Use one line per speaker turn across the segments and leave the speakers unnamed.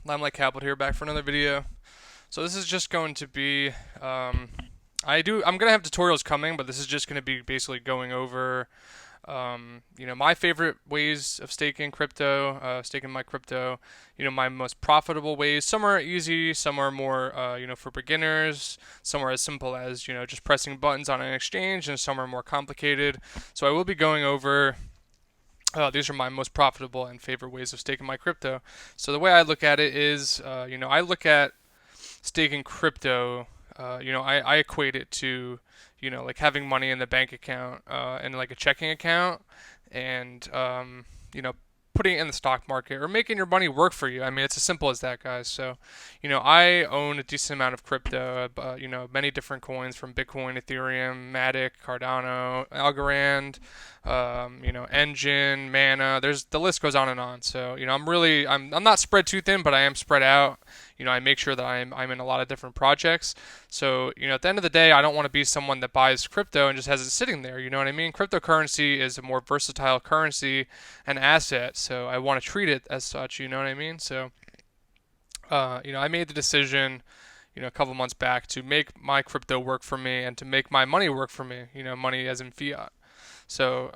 Limelight Capital here, back for another video. So this is just going to be, I'm gonna have tutorials coming, but this is just gonna be basically going over, my favorite ways of staking crypto, staking my crypto. My most profitable ways. Some are easy, some are more, for beginners. Some are as simple as, just pressing buttons on an exchange, and some are more complicated. So I will be going over. These are my most profitable and favorite ways of staking my crypto. So the way I look at it is, I look at staking crypto. I equate it to, like having money in the bank account, and like a checking account, and putting it in the stock market or making your money work for you. I mean, it's as simple as that, guys. So, I own a decent amount of crypto, many different coins from Bitcoin, Ethereum, Matic, Cardano, Algorand, Engine, Mana. The list goes on and on. So, I'm not spread too thin, but I am spread out. I make sure that I'm in a lot of different projects. So, at the end of the day, I don't want to be someone that buys crypto and just has it sitting there. You know what I mean? Cryptocurrency is a more versatile currency and asset, so I want to treat it as such. You know what I mean? So, I made the decision, a couple months back to make my crypto work for me and to make my money work for me. Money as in fiat. So,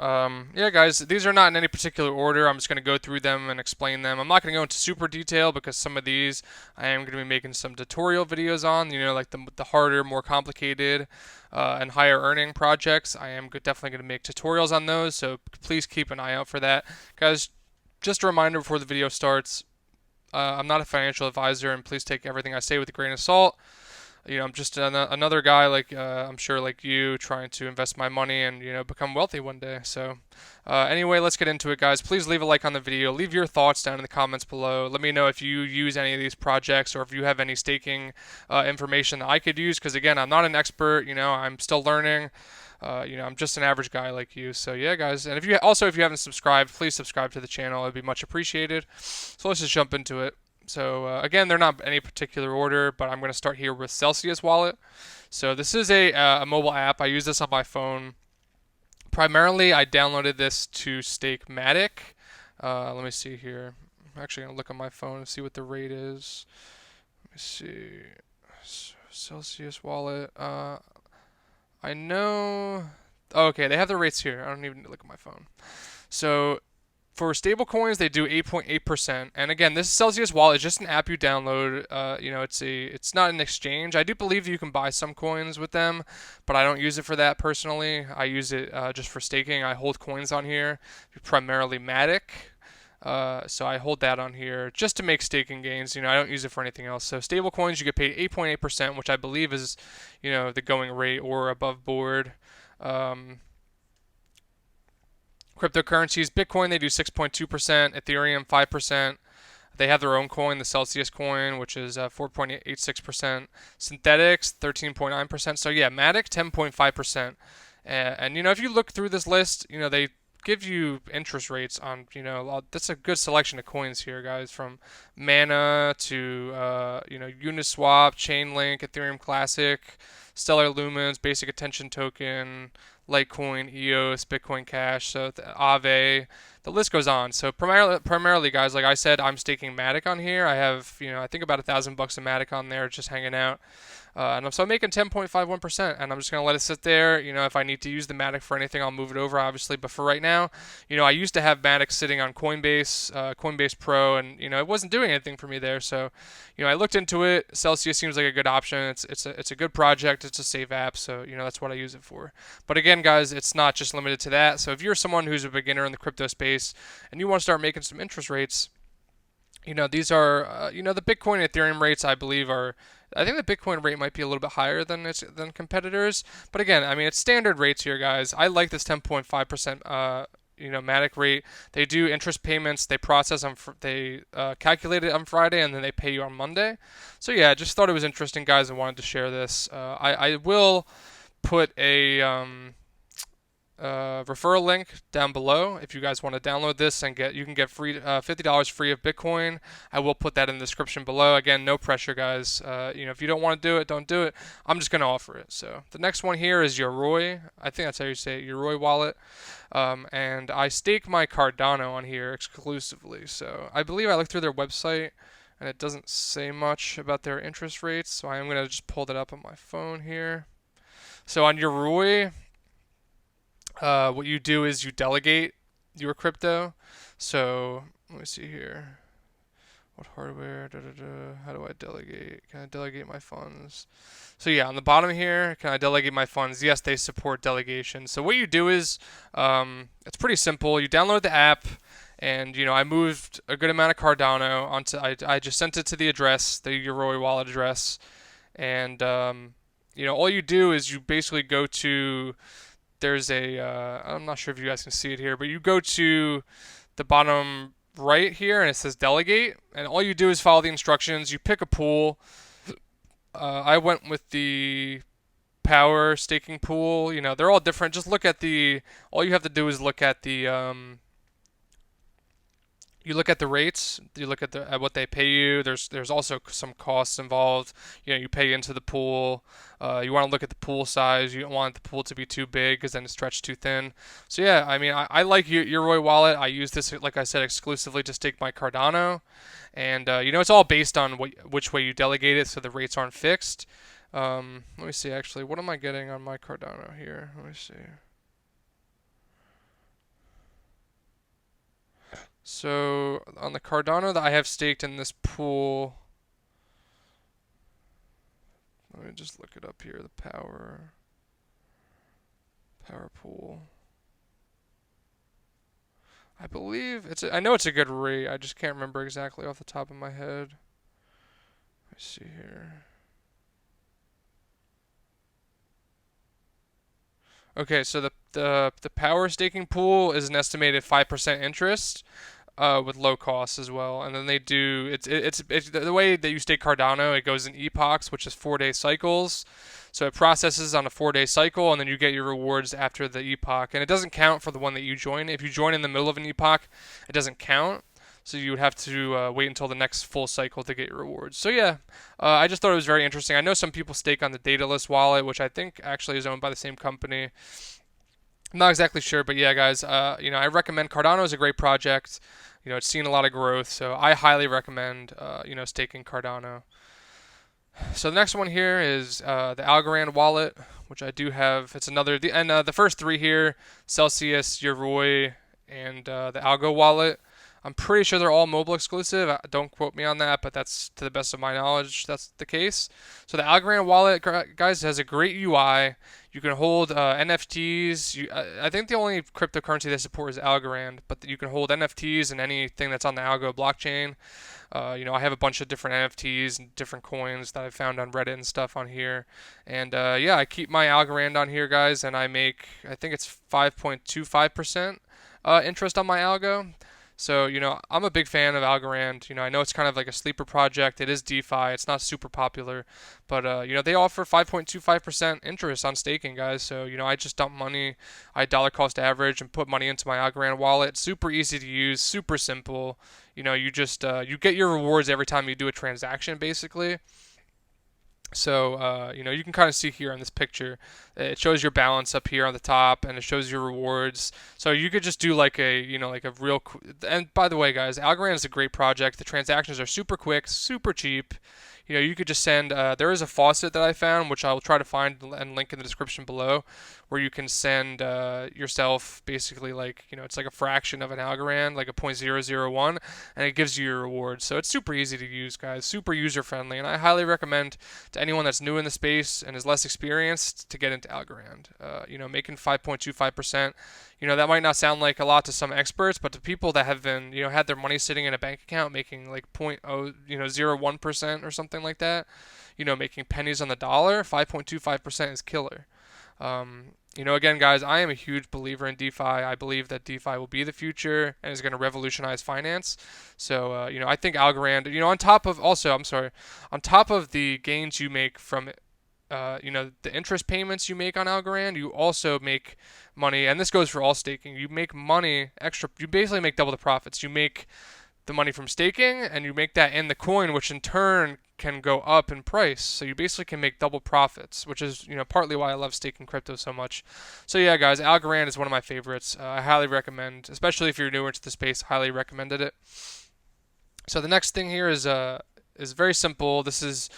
yeah, guys, these are not in any particular order. I'm just going to go through them and explain them. I'm not going to go into super detail because some of these I am going to be making some tutorial videos on, like the harder, more complicated, and higher earning projects. I am definitely going to make tutorials on those, so please keep an eye out for that. Guys, just a reminder before the video starts, I'm not a financial advisor, and please take everything I say with a grain of salt. I'm just another guy like I'm sure like you, trying to invest my money and become wealthy one day. So anyway, let's get into it, guys. Please leave a like on the video. Leave your thoughts down in the comments below. Let me know if you use any of these projects or if you have any staking information that I could use. Because again, I'm not an expert. I'm still learning. I'm just an average guy like you. So yeah, guys. And if you haven't subscribed, please subscribe to the channel. It'd be much appreciated. So let's just jump into it. So again, they're not any particular order, but I'm going to start here with Celsius Wallet. So this is a mobile app. I use this on my phone. Primarily, I downloaded this to stake Matic. Let me see here. I'm actually going to look on my phone and see what the rate is. Let me see. Celsius Wallet. I know. Oh, okay, they have the rates here. I don't even look at my phone. So for stablecoins, they do 8.8%. And again, this Celsius Wallet is just an app you download. It's not an exchange. I do believe you can buy some coins with them, but I don't use it for that personally. I use it just for staking. I hold coins on here, primarily Matic. So I hold that on here just to make staking gains. I don't use it for anything else. So stable coins, you get paid 8.8%, which I believe is, the going rate or above board. Cryptocurrencies, Bitcoin, they do 6.2%, Ethereum 5%. They have their own coin, the Celsius coin, which is 4.86%. Synthetics, 13.9%. So yeah, Matic, 10.5%. And if you look through this list, they give you interest rates on, that's a good selection of coins here, guys, from Mana to, Uniswap, Chainlink, Ethereum Classic, Stellar Lumens, Basic Attention Token, Litecoin, EOS, Bitcoin Cash, so Aave, the list goes on. So primarily, guys, like I said, I'm staking Matic on here. I have, I think about $1,000 of Matic on there, just hanging out. So I'm making 10.51%, and I'm just going to let it sit there. If I need to use the Matic for anything, I'll move it over, obviously. But for right now, I used to have Matic sitting on Coinbase, Coinbase Pro, and, it wasn't doing anything for me there. So, I looked into it. Celsius seems like a good option. It's a good project. It's a safe app, so, that's what I use it for. But again, guys, it's not just limited to that. So if you're someone who's a beginner in the crypto space and you want to start making some interest rates, these are, the Bitcoin and Ethereum rates, I believe, I think the Bitcoin rate might be a little bit higher than competitors. But again, I mean, it's standard rates here, guys. I like this 10.5%, Matic rate. They do interest payments. They process them. They calculate it on Friday, and then they pay you on Monday. So yeah, I just thought it was interesting, guys, and wanted to share this. I will put a referral link down below if you guys want to download this and you can get free $50 free of Bitcoin. I will put that in the description below. Again, no pressure, guys. If you don't want to do it, don't do it. I'm just going to offer it. So the next one here is Yoroi. I think that's how you say it, Yoroi wallet. And I stake my Cardano on here exclusively. So I believe I looked through their website. and it doesn't say much about their interest rates, so I am going to just pull that up on my phone here. So on Yoroi, what you do is you delegate your crypto. So let me see here. What hardware? How do I delegate? Can I delegate my funds? So yeah, on the bottom here, can I delegate my funds? Yes, they support delegation. So what you do is, it's pretty simple. You download the app, and I moved a good amount of Cardano onto. I just sent it to the address, the Yoroi wallet address, and all you do is you basically go to. There's a. I'm not sure if you guys can see it here, but you go to the bottom right here, and it says delegate, and all you do is follow the instructions. You pick a pool. I went with the power staking pool. They're all different. Just look at all you have to do is look at you look at the rates, you look at what they pay you. There's also some costs involved. You pay into the pool. You want to look at the pool size. You don't want the pool to be too big because then it's stretched too thin. So yeah, I mean, I like Yoroi wallet. I use this, like I said, exclusively to stake my Cardano, and it's all based on which way you delegate it, so the rates aren't fixed. Let me see. Actually, what am I getting on my Cardano here? Let me see. So on the Cardano that I have staked in this pool, let me just look it up here, the power pool. I believe I know it's a good rate. I just can't remember exactly off the top of my head. Let me see here. Okay, so the power staking pool is an estimated 5% interest. With low costs as well, and then they do it's the way that you stake Cardano. It goes in epochs, which is 4-day cycles. So it processes on a 4-day cycle, and then you get your rewards after the epoch. And it doesn't count for the one that you join. If you join in the middle of an epoch, it doesn't count. So you would have to wait until the next full cycle to get your rewards. So yeah, I just thought it was very interesting. I know some people stake on the Daedalus wallet, which I think actually is owned by the same company. I'm not exactly sure, but yeah, guys, I recommend Cardano is a great project. It's seen a lot of growth, so I highly recommend, staking Cardano. So the next one here is the Algorand wallet, which I do have. It's another, and the first three here, Celsius, Yoroi, and the Algo wallet. I'm pretty sure they're all mobile exclusive. Don't quote me on that, but that's to the best of my knowledge, that's the case. So the Algorand wallet, guys, has a great UI. You can hold NFTs. I think the only cryptocurrency they support is Algorand, but you can hold NFTs and anything that's on the Algo blockchain. I have a bunch of different NFTs and different coins that I found on Reddit and stuff on here. And yeah, I keep my Algorand on here, guys, and I think it's 5.25% interest on my Algo. So, I'm a big fan of Algorand. I know it's kind of like a sleeper project. It is DeFi. It's not super popular. But, they offer 5.25% interest on staking, guys. So, I just dump money. I dollar cost average and put money into my Algorand wallet. Super easy to use, super simple. You just, you get your rewards every time you do a transaction, basically. So, you can kind of see here on this picture, it shows your balance up here on the top, and it shows your rewards. So you could just do like a real. And by the way, guys, Algorand is a great project. The transactions are super quick, super cheap. You could just send. There is a faucet that I found, which I will try to find and link in the description below, where you can send yourself basically it's like a fraction of an Algorand, like a 0.001, and it gives you your rewards. So it's super easy to use, guys, super user friendly, and I highly recommend to anyone that's new in the space and is less experienced to get into Algorand. Making 5.25%. That might not sound like a lot to some experts, but to people that have been, had their money sitting in a bank account making like 0.01% or something like that, making pennies on the dollar, 5.25% is killer. Again, guys, I am a huge believer in DeFi. I believe that DeFi will be the future and is going to revolutionize finance. So, I think Algorand, on top of the gains you make from the interest payments you make on Algorand, you also make money, and this goes for all staking. You make money extra. You basically make double the profits. You make the money from staking, and you make that in the coin, which in turn can go up in price. So you basically can make double profits, which is partly why I love staking crypto so much. So yeah, guys, Algorand is one of my favorites. I highly recommend, especially if you're newer to the space. Highly recommended it. So the next thing here is very simple. This is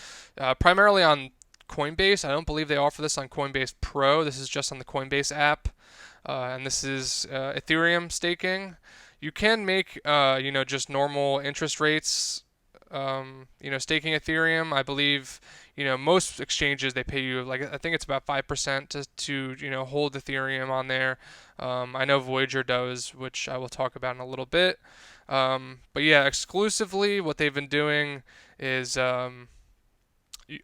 primarily on Coinbase. I don't believe they offer this on Coinbase Pro. This is just on the Coinbase app, and this is Ethereum staking. You can make just normal interest rates. Staking Ethereum. I believe most exchanges they pay you like I think it's about 5% to hold Ethereum on there. I know Voyager does, which I will talk about in a little bit. But yeah, exclusively what they've been doing is on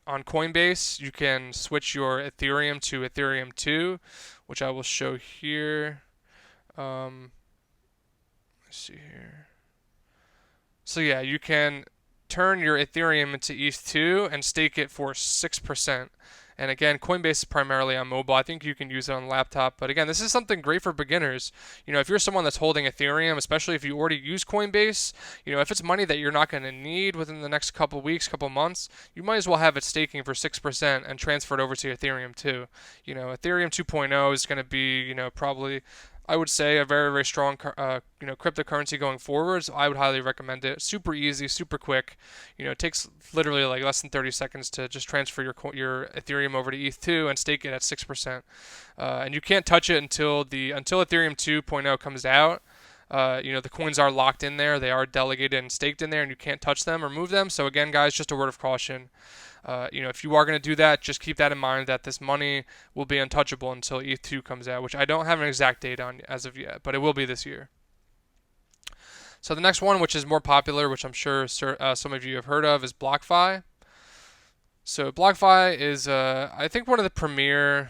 Coinbase, you can switch your Ethereum to Ethereum 2, which I will show here. Let's see here. So yeah, you can turn your Ethereum into ETH2 and stake it for 6%. And again, Coinbase is primarily on mobile. I think you can use it on laptop. But again, this is something great for beginners. If you're someone that's holding Ethereum, especially if you already use Coinbase, if it's money that you're not going to need within the next couple weeks, couple months, you might as well have it staking for 6% and transfer it over to Ethereum 2. Ethereum 2.0 is going to be, probably I would say a very, very strong cryptocurrency going forward. So I would highly recommend it. Super easy, super quick. It takes literally like less than 30 seconds to just transfer your Ethereum over to ETH2 and stake it at 6%. And you can't touch it until Ethereum 2.0 comes out. The coins are locked in there. They are delegated and staked in there, and you can't touch them or move them. So again, guys, just a word of caution. If you are going to do that, just keep that in mind that this money will be untouchable until ETH2 comes out, which I don't have an exact date on as of yet, but it will be this year. So the next one, which is more popular, which I'm sure some of you have heard of, is BlockFi. So BlockFi is, I think, one of the premier,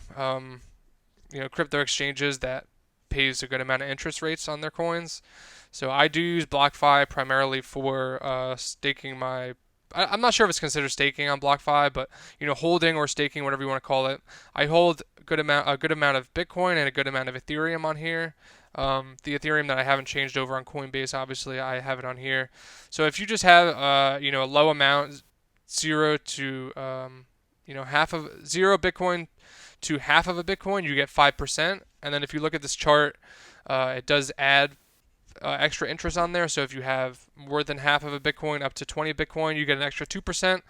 crypto exchanges that pays a good amount of interest rates on their coins. So I do use BlockFi primarily for staking my. I'm not sure if it's considered staking on BlockFi, but holding or staking, whatever you want to call it. I hold a good amount of Bitcoin and a good amount of Ethereum on here. The Ethereum that I haven't changed over on Coinbase, obviously, I have it on here. So if you just have a low amount, zero Bitcoin to half of a Bitcoin, you get 5%. And then if you look at this chart, it does add extra interest on there. So if you have more than half of a Bitcoin up to 20 Bitcoin, you get an extra 2%.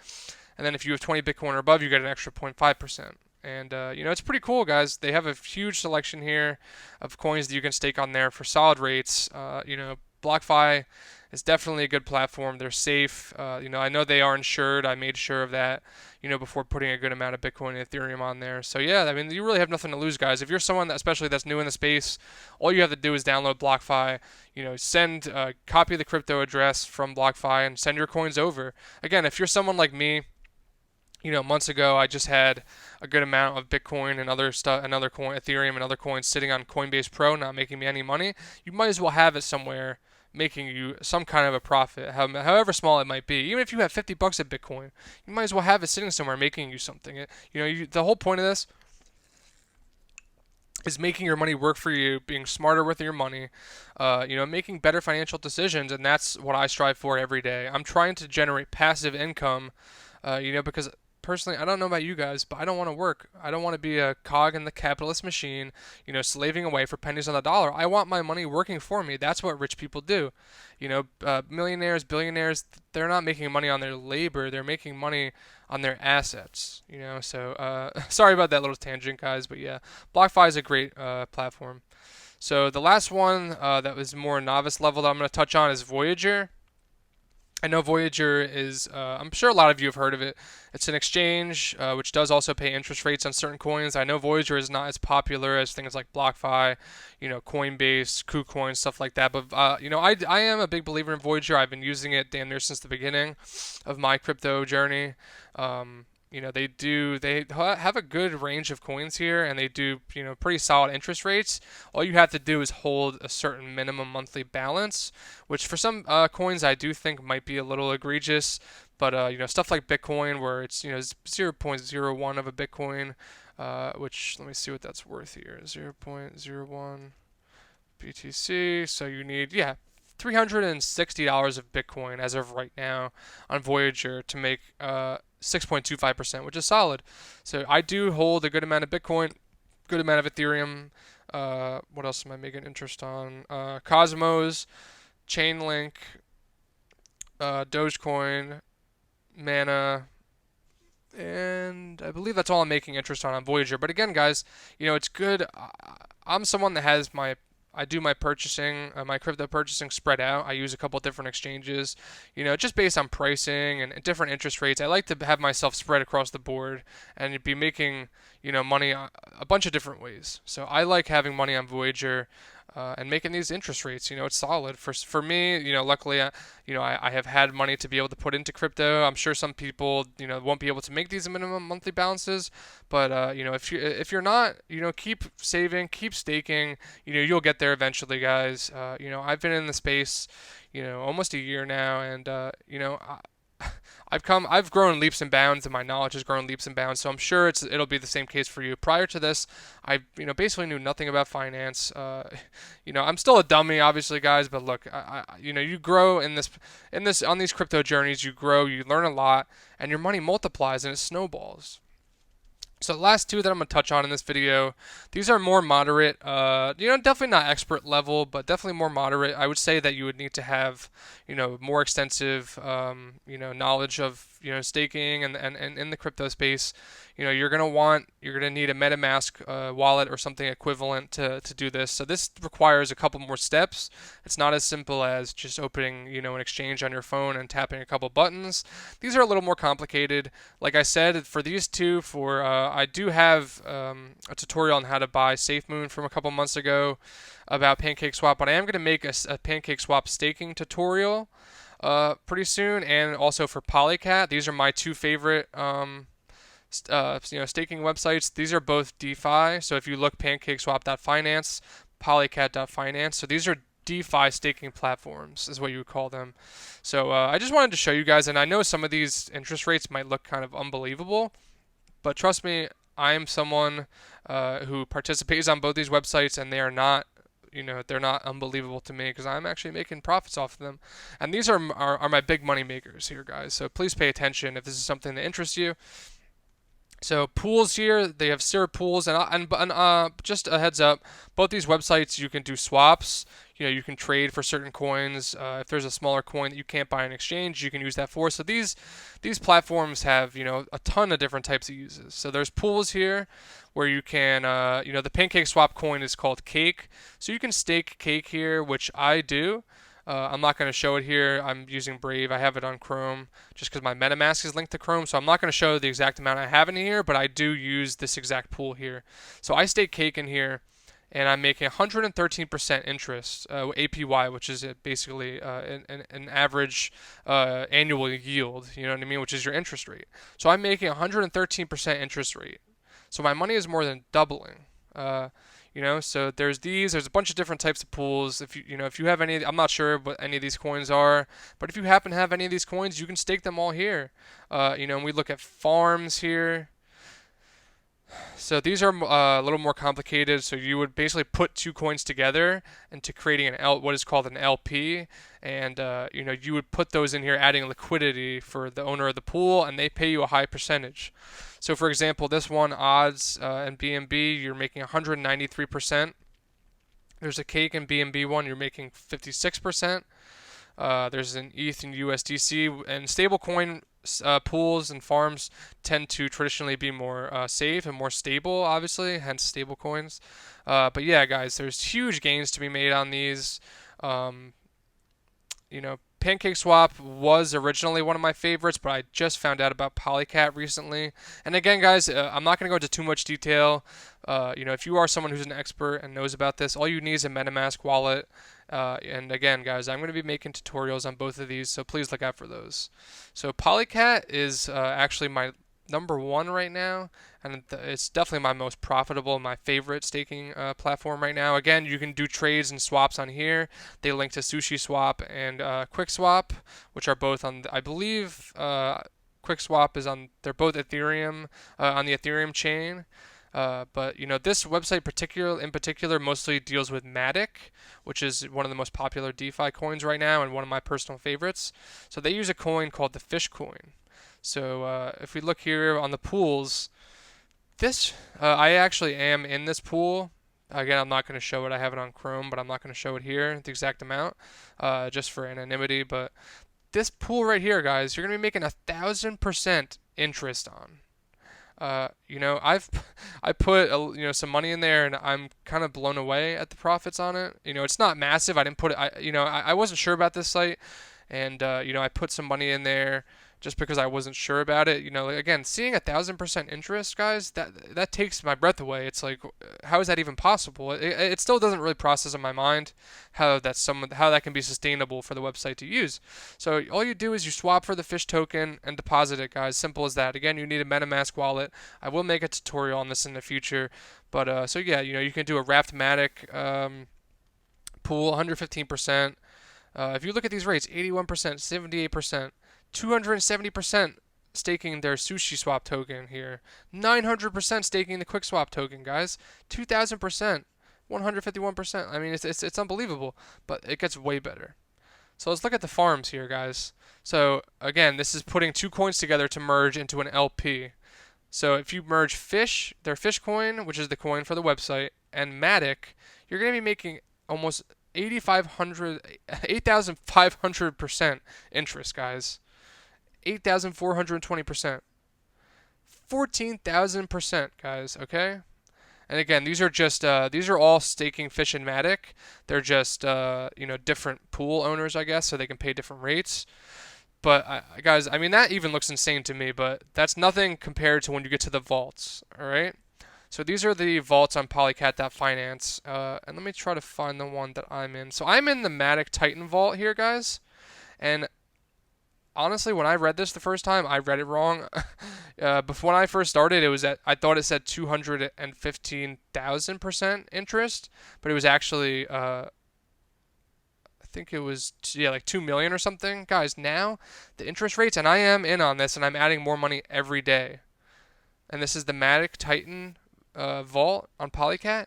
And then if you have 20 Bitcoin or above, you get an extra 0.5%. And, it's pretty cool, guys. They have a huge selection here of coins that you can stake on there for solid rates. BlockFi is definitely a good platform. They're safe. I know they are insured. I made sure of that, before putting a good amount of Bitcoin and Ethereum on there. So yeah, I mean, you really have nothing to lose, guys. If you're someone especially that's new in the space, all you have to do is download BlockFi, send a copy of the crypto address from BlockFi and send your coins over. Again, if you're someone like me, months ago I just had a good amount of Bitcoin and other stuff, another coin, Ethereum and other coins sitting on Coinbase Pro, not making me any money. You might as well have it somewhere making you some kind of a profit, however small it might be. Even if you have $50 of Bitcoin, you might as well have it sitting somewhere making you something. The whole point of this is making your money work for you, being smarter with your money, making better financial decisions, and that's what I strive for every day. I'm trying to generate passive income, because personally, I don't know about you guys, but I don't want to work. I don't want to be a cog in the capitalist machine, slaving away for pennies on the dollar. I want my money working for me. That's what rich people do. Millionaires, billionaires, they're not making money on their labor. They're making money on their assets, So sorry about that little tangent, guys, but yeah, BlockFi is a great platform. So the last one that was more novice level that I'm going to touch on is Voyager. I know Voyager is, I'm sure a lot of you have heard of it. It's an exchange which does also pay interest rates on certain coins. I know Voyager is not as popular as things like BlockFi, Coinbase, KuCoin, stuff like that. But, I am a big believer in Voyager. I've been using it damn near since the beginning of my crypto journey. They have a good range of coins here, and they do, pretty solid interest rates. All you have to do is hold a certain minimum monthly balance, which for some coins I do think might be a little egregious. But, stuff like Bitcoin where it's, 0.01 of a Bitcoin, which let me see what that's worth here. 0.01 BTC. So you need, $360 of Bitcoin as of right now on Voyager to make 6.25%, which is solid. So I do hold a good amount of Bitcoin, good amount of Ethereum. What else am I making interest on? Cosmos, Chainlink, Dogecoin, Mana, and I believe that's all I'm making interest on Voyager. But again, guys, it's good. I'm someone that I do my purchasing, my crypto purchasing spread out. I use a couple different exchanges, just based on pricing and different interest rates. I like to have myself spread across the board and be making, money a bunch of different ways. So I like having money on Voyager. And making these interest rates, it's solid for me. Luckily, I have had money to be able to put into crypto. I'm sure some people, won't be able to make these minimum monthly balances, but if you're not, keep saving, keep staking. You'll get there eventually, guys. I've been in the space, almost a year now, and I've grown leaps and bounds, and my knowledge has grown leaps and bounds. So I'm sure it'll be the same case for you. Prior to this, I basically knew nothing about finance. I'm still a dummy, obviously, guys. But look, you grow in this on these crypto journeys. You grow, you learn a lot, and your money multiplies and it snowballs. So the last two that I'm going to touch on in this video, these are more moderate, definitely not expert level, but definitely more moderate. I would say that you would need to have, more extensive, knowledge of, staking and in the crypto space. You're going to need a MetaMask wallet or something equivalent to do this. So this requires a couple more steps. It's not as simple as just opening, an exchange on your phone and tapping a couple buttons. These are a little more complicated. Like I said, for these two, I do have a tutorial on how to buy SafeMoon from a couple months ago about PancakeSwap, but I am going to make a PancakeSwap staking tutorial pretty soon, and also for Polycat. These are my two favorite staking websites. These are both DeFi. So if you look PancakeSwap.finance, Polycat.finance. So these are DeFi staking platforms is what you would call them. So I just wanted to show you guys, and I know some of these interest rates might look kind of unbelievable, but trust me, I am someone who participates on both these websites, and they are not, they're not unbelievable to me because I'm actually making profits off of them. And these are my big money makers here, guys. So please pay attention if this is something that interests you. So pools here, they have Syrup pools, and just a heads up, both these websites you can do swaps. You can trade for certain coins. If there's a smaller coin that you can't buy in exchange, you can use that for. So these platforms have a ton of different types of uses. So there's pools here where you can the PancakeSwap coin is called Cake, so you can stake Cake here, which I do. I'm not going to show it here. I'm using Brave. I have it on Chrome just because my MetaMask is linked to Chrome. So I'm not going to show the exact amount I have in here, but I do use this exact pool here. So I stake Cake in here, and I'm making 113% interest, APY, which is basically an average annual yield, you know what I mean, which is your interest rate. So I'm making 113% interest rate. So my money is more than doubling. So there's a bunch of different types of pools. If you have any, I'm not sure what any of these coins are, but if you happen to have any of these coins, you can stake them all here. And we look at farms here. So these are a little more complicated. So you would basically put two coins together into creating what is called an LP, and you would put those in here, adding liquidity for the owner of the pool, and they pay you a high percentage. So for example, this one, odds and BNB, you're making 193%. There's a Cake and BNB one, you're making 56%. There's an ETH and USDC, and stablecoin pools and farms tend to traditionally be more safe and more stable, obviously, hence stable coins. But yeah, guys, there's huge gains to be made on these. PancakeSwap was originally one of my favorites, but I just found out about Polycat recently. And again, guys, I'm not going to go into too much detail. If you are someone who's an expert and knows about this, all you need is a MetaMask wallet. And again, guys, I'm going to be making tutorials on both of these, so please look out for those. So Polycat is actually my number one right now, and it's definitely my most profitable, my favorite staking platform right now. Again, you can do trades and swaps on here. They link to SushiSwap and QuickSwap, which are both on, I believe, QuickSwap is on, they're both Ethereum, on the Ethereum chain. But this website in particular mostly deals with Matic, which is one of the most popular DeFi coins right now and one of my personal favorites. So they use a coin called the Fish coin. So if we look here on the pools, I actually am in this pool. Again, I'm not going to show it. I have it on Chrome, but I'm not going to show it here, the exact amount, just for anonymity. But this pool right here, guys, you're gonna be making 1,000% interest on. You know, I put some money in there, and I'm kind of blown away at the profits on it. You know, it's not massive. I didn't put it. I wasn't sure about this site, and I put some money in there just because I wasn't sure about it. You know, like, again, seeing 1,000% interest, guys, that takes my breath away. It's like, how is that even possible? It still doesn't really process in my mind how that can be sustainable for the website to use. So all you do is you swap for the fish token and deposit it, guys. Simple as that. Again, you need a MetaMask wallet. I will make a tutorial on this in the future, but so yeah, you can do a Wrapped-matic pool, 115%. If you look at these rates, 81%, 78%, 270% staking their sushi swap token here, 900% staking the quick swap token, guys, 2,000%, 151%. I mean, it's unbelievable, but it gets way better. So let's look at the farms here, guys. So again, this is putting two coins together to merge into an LP. So if you merge their fish coin, which is the coin for the website, and Matic, you're going to be making almost 8,500% interest, guys. 8,420%. 14,000%, guys, okay? And again, these are all staking fish and Matic. They're just different pool owners, I guess, so they can pay different rates. But guys, I mean, that even looks insane to me, but that's nothing compared to when you get to the vaults, all right? So these are the vaults on Polycat.finance, and let me try to find the one that I'm in. So I'm in the Matic Titan vault here, guys, and honestly, when I read this the first time, I read it wrong. Before when I first started, I thought it said 215,000% interest, but it was actually I think it was like 2 million or something. Guys, now the interest rates, and I am in on this, and I'm adding more money every day. And this is the Matic Titan vault on Polycat.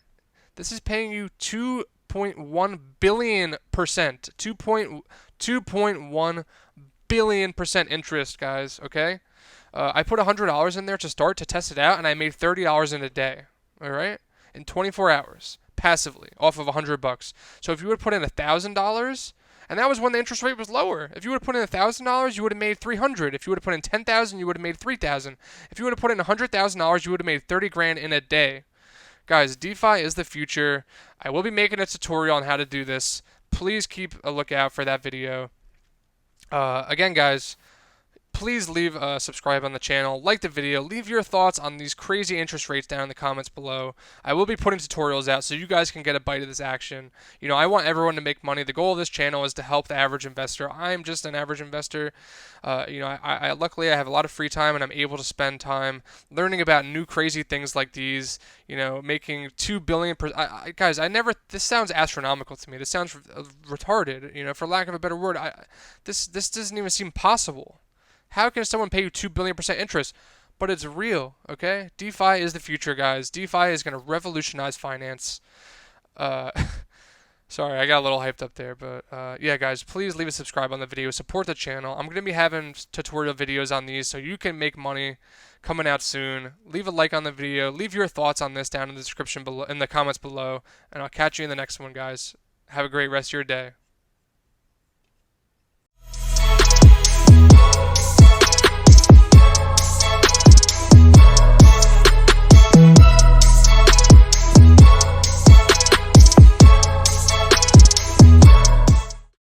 This is paying you 2.1 billion%, 2.1 billion% interest, guys. Okay, I put $100 in there to start to test it out, and I made $30 in a day. All right, in 24 hours, passively off of $100. So if you would put in $1,000, and that was when the interest rate was lower. If you would have put in $1,000, you would have made $300. If you would have put in $10,000, you would have made $3,000. If you would have put in $100,000, you would have made 30 grand in a day. Guys, DeFi is the future. I will be making a tutorial on how to do this. Please keep a lookout for that video. Again, guys, please leave a subscribe on the channel, like the video, leave your thoughts on these crazy interest rates down in the comments below. I will be putting tutorials out so you guys can get a bite of this action. You know, I want everyone to make money. The goal of this channel is to help the average investor. I'm just an average investor. I luckily I have a lot of free time, and I'm able to spend time learning about new crazy things like these. You know, making 2 billion per. Guys, this sounds astronomical to me. This sounds retarded. You know, for lack of a better word. This doesn't even seem possible. How can someone pay you 2 billion% interest? But it's real, okay? DeFi is the future, guys. DeFi is going to revolutionize finance. Sorry, I got a little hyped up there, but yeah, guys, please leave a subscribe on the video. Support the channel. I'm going to be having tutorial videos on these so you can make money coming out soon. Leave a like on the video. Leave your thoughts on this down in the description below, in the comments below, and I'll catch you in the next one, guys. Have a great rest of your day.